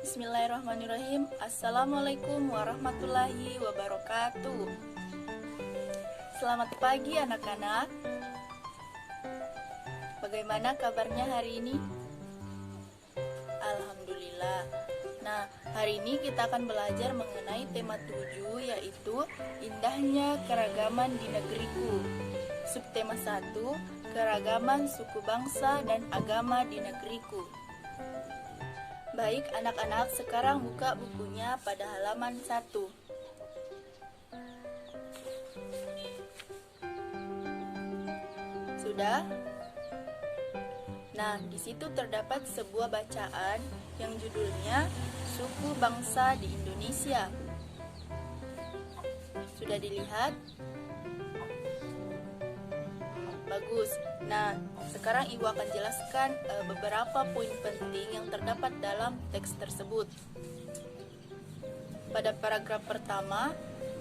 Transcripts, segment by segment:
Bismillahirrahmanirrahim. Assalamualaikum warahmatullahi wabarakatuh. Selamat pagi anak-anak. Bagaimana kabarnya hari ini? Alhamdulillah. Nah, hari ini kita akan belajar mengenai tema 7, yaitu indahnya keragaman di negeriku. Subtema 1, keragaman suku bangsa dan agama di negeriku. Baik anak-anak, sekarang buka bukunya pada halaman 1. Sudah? Nah, di situ terdapat sebuah bacaan yang judulnya Suku Bangsa di Indonesia. Sudah dilihat? Bagus. Nah, sekarang Ibu akan jelaskan beberapa poin penting yang terdapat dalam teks tersebut. Pada paragraf pertama,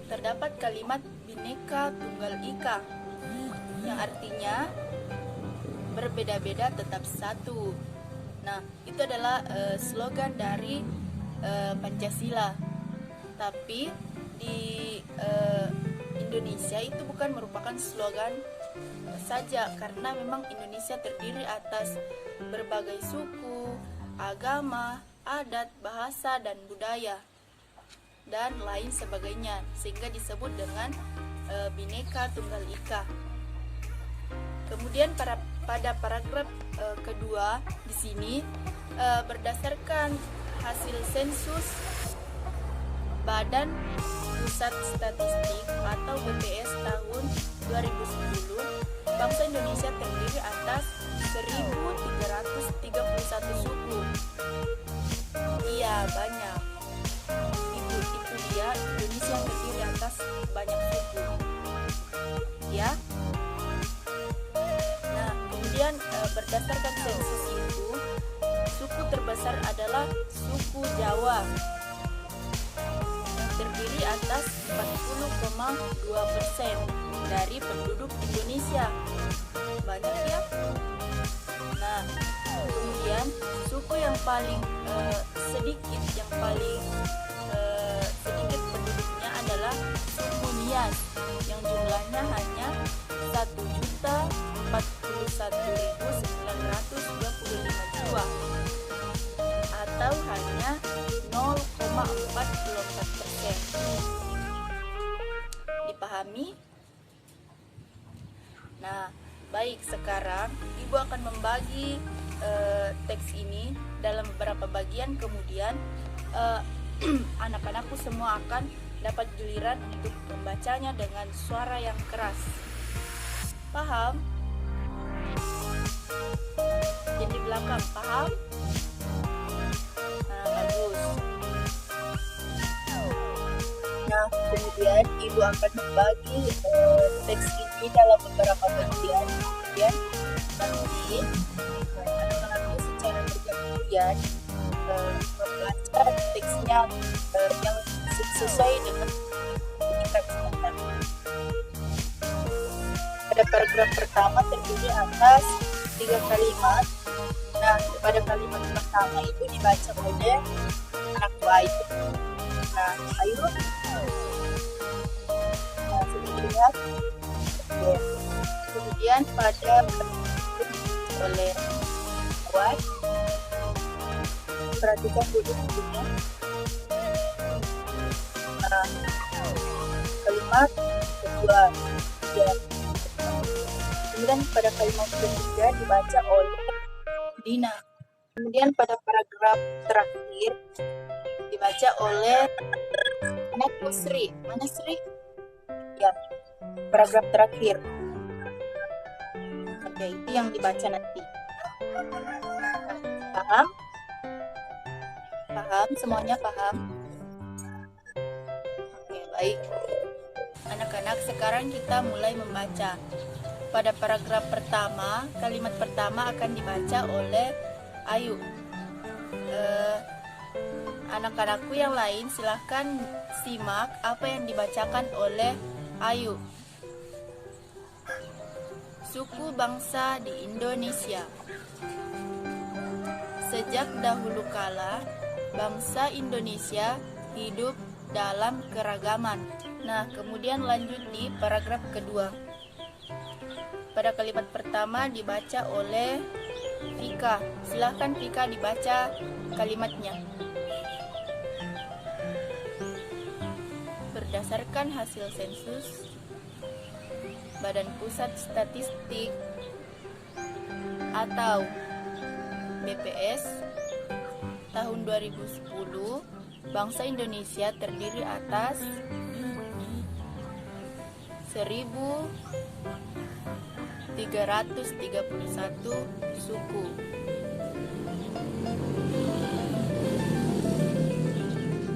terdapat kalimat Bhinneka Tunggal Ika, yang artinya berbeda-beda tetap satu. Nah, itu adalah slogan dari Pancasila. Tapi di Indonesia itu bukan merupakan slogan saja, karena memang Indonesia terdiri atas berbagai suku, agama, adat, bahasa, dan budaya, dan lain sebagainya, sehingga disebut dengan Bhinneka Tunggal Ika. Kemudian pada paragraf kedua di sini berdasarkan hasil sensus Badan Pusat Statistik atau BPS tahun 2010, bangsa Indonesia terdiri atas 1.331 suku. Iya, banyak. Itu dia, Indonesia yang terdiri atas banyak suku. Ya. Nah, kemudian berdasarkan sensus itu, suku terbesar adalah suku Jawa, terdiri atas 40,2% dari penduduk Indonesia. Banyak ya. Nah, kemudian suku yang paling sedikit, sedikit penduduknya adalah suku Nias, yang jumlahnya hanya 1.041.925 jiwa, atau hanya 0,44%. Dipahami? Nah, baik, sekarang Ibu akan membagi teks ini dalam beberapa bagian, kemudian anak-anakku semua akan dapat giliran untuk membacanya dengan suara yang keras. Paham? Yang di belakang, paham? Nah, bagus. Nah, kemudian Ibu akan membagi teks ini dalam beberapa bagian. Kemudian nanti anak-anakku secara bergantian membaca teksnya yang sesuai dengan tingkat standar. Pada paragraf pertama terdiri atas 3 kalimat. Nah, pada kalimat pertama itu dibaca oleh anakku Ayu. Nah, Ayu. Nah, sudah dilihat. Oke. Kemudian pada oleh Awad. Perhatikan dulu bukunya. Nah, kalimat kedua. Ya. Kemudian pada kalimat ketiga dibaca oleh Dina. Kemudian pada paragraf terakhir dibaca oleh anakku Sri. Mana Sri? Ya, paragraf terakhir. Oke, itu yang dibaca nanti. Paham? Paham? Semuanya paham? Oke, baik. Anak-anak, sekarang kita mulai membaca. Pada paragraf pertama, kalimat pertama akan dibaca oleh Ayu. Anak-anakku yang lain silahkan simak apa yang dibacakan oleh Ayu. Suku bangsa di Indonesia. Sejak dahulu kala, bangsa Indonesia hidup dalam keragaman. Nah, kemudian lanjut di paragraf kedua. Pada kalimat pertama dibaca oleh Vika. Silahkan Vika dibaca kalimatnya. Berdasarkan hasil sensus Badan Pusat Statistik atau BPS tahun 2010, bangsa Indonesia terdiri atas 1.331 suku.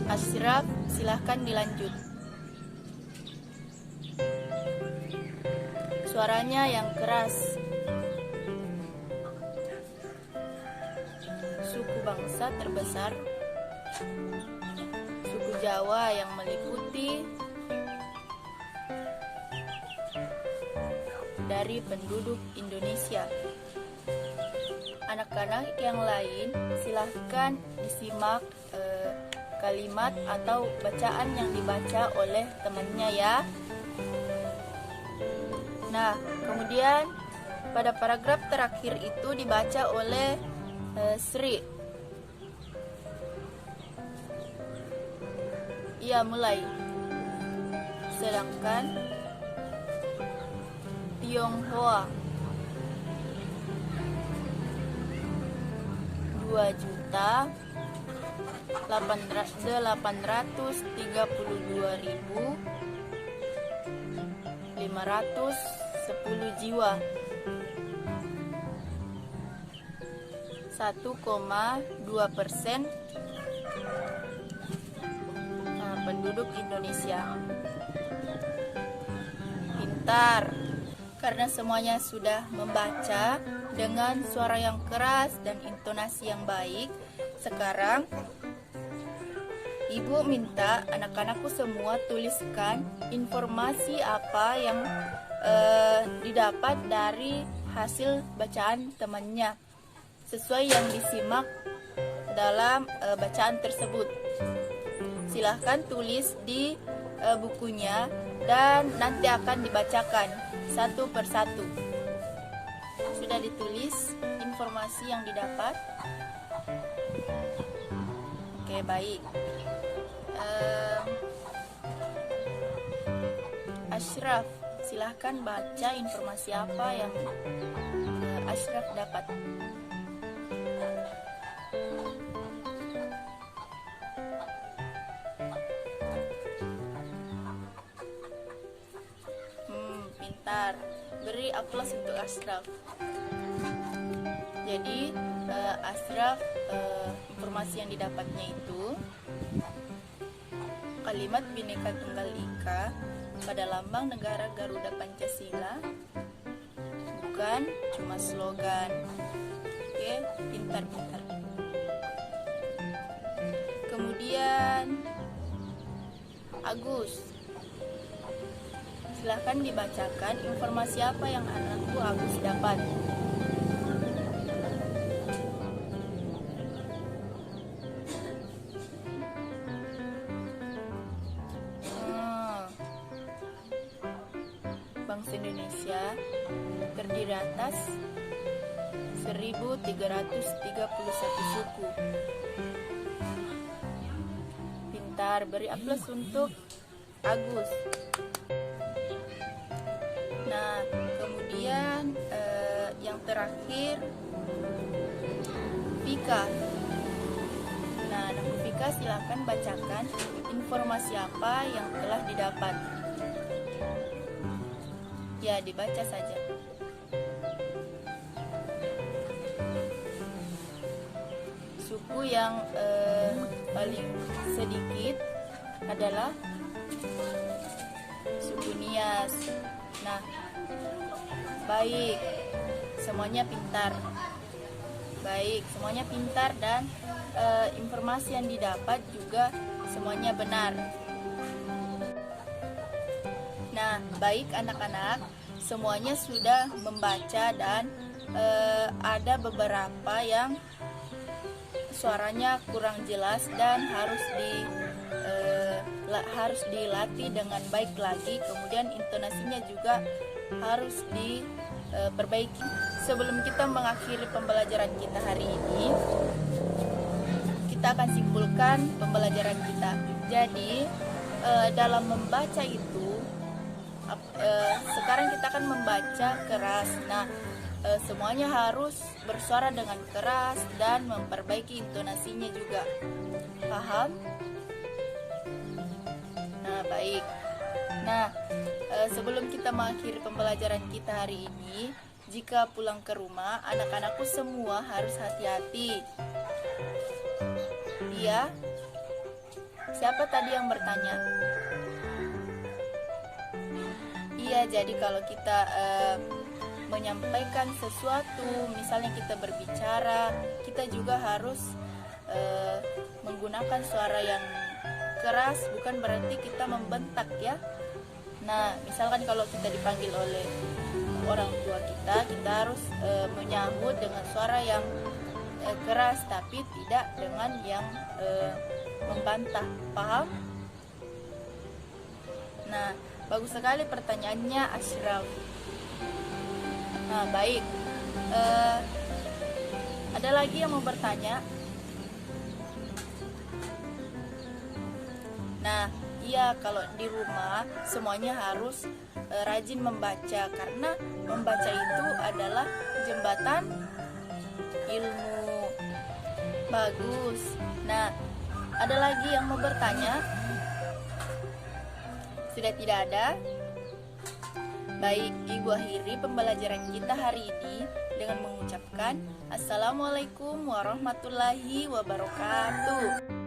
Ashraf, silahkan dilanjut. Suaranya yang keras. Suku bangsa terbesar suku Jawa yang meliputi dari penduduk Indonesia. Anak-anak yang lain silahkan disimak kalimat atau bacaan yang dibaca oleh temannya ya. Nah, kemudian pada paragraf terakhir itu dibaca oleh Sri. Ia mulai. Sedangkan Tionghoa 2.832.510 jiwa, 1,2% penduduk Indonesia. Pintar, karena semuanya sudah membaca dengan suara yang keras dan intonasi yang baik. Sekarang Ibu minta anak-anakku semua tuliskan informasi apa yang didapat dari hasil bacaan temannya sesuai yang disimak dalam bacaan tersebut. Silahkan tulis di bukunya dan nanti akan dibacakan satu persatu. Sudah ditulis informasi yang didapat? Oke, baik. Ashraf, silahkan baca informasi apa yang Ashraf dapat. Pintar. Beri aplaus untuk Ashraf. Jadi Ashraf informasi yang didapatnya itu kalimat Bhinneka Tunggal Ika pada lambang negara Garuda Pancasila bukan cuma slogan. Oke, pintar-pintar. Kemudian Agus, silahkan dibacakan informasi apa yang anakku Agus dapat. Bangsa Indonesia terdiri atas 1.331 suku. Pintar, beri aplaus untuk Agus. Nah, kemudian yang terakhir Vika. Nah, anak Vika silakan bacakan informasi apa yang telah didapat. Ya, dibaca saja. Suku yang paling sedikit adalah suku Nias. Nah, baik, semuanya pintar. Baik, semuanya pintar dan informasi yang didapat juga semuanya benar. Nah, baik anak-anak, semuanya sudah membaca dan ada beberapa yang suaranya kurang jelas dan harus dilatih dengan baik lagi. Kemudian intonasinya juga harus diperbaiki. Sebelum kita mengakhiri pembelajaran kita hari ini, kita akan simpulkan pembelajaran kita. Jadi dalam membaca itu, sekarang kita akan membaca keras. Nah, semuanya harus bersuara dengan keras dan memperbaiki intonasinya juga. Paham? Nah, baik. Nah, sebelum kita mengakhiri pembelajaran kita hari ini, jika pulang ke rumah, anak-anakku semua harus hati-hati. Iya? Siapa tadi yang bertanya? Iya, jadi kalau kita menyampaikan sesuatu, misalnya kita berbicara, kita juga harus menggunakan suara yang keras, bukan berarti kita membentak ya. Nah, misalkan kalau kita dipanggil oleh orang tua kita harus menyambut dengan suara yang keras, tapi tidak dengan yang membantah. Paham? Nah, bagus sekali pertanyaannya, Ashraf. Nah, baik. Ada lagi yang mau bertanya? Nah, iya, kalau di rumah semuanya harus rajin membaca, karena membaca itu adalah jembatan ilmu. Bagus. Nah, ada lagi yang mau bertanya? Sudah tidak ada? Baik, Ibu akhiri pembelajaran kita hari ini dengan mengucapkan Assalamualaikum warahmatullahi wabarakatuh.